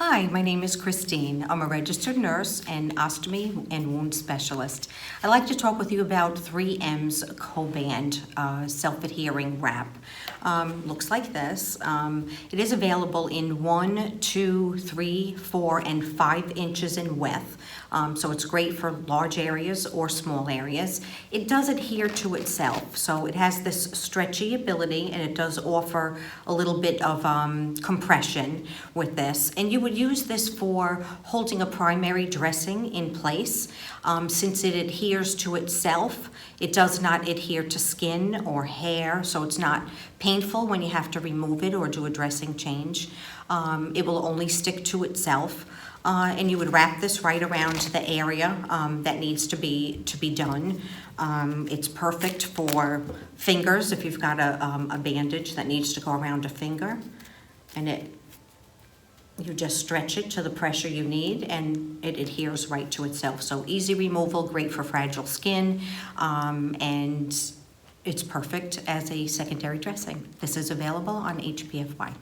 Hi, my name is Christine. I'm a registered nurse and ostomy and wound specialist. I'd like to talk with you about 3M's Coban self-adhering wrap. Looks like this. It is available in 1, 2, 3, 4, and 5 inches in width. So it's great for large areas or small areas. It does adhere to itself, so it has this stretchy ability, and it does offer a little bit of compression with this. And you would use this for holding a primary dressing in place. Since it adheres to itself, it does not adhere to skin or hair, so it's not painful when you have to remove it or do a dressing change. It will only stick to itself. And you would wrap this right around the area that needs to be done. It's perfect for fingers if you've got a bandage that needs to go around a finger, and you just stretch it to the pressure you need, and it adheres right to itself. So easy removal, great for fragile skin, and it's perfect as a secondary dressing. This is available on HPFY.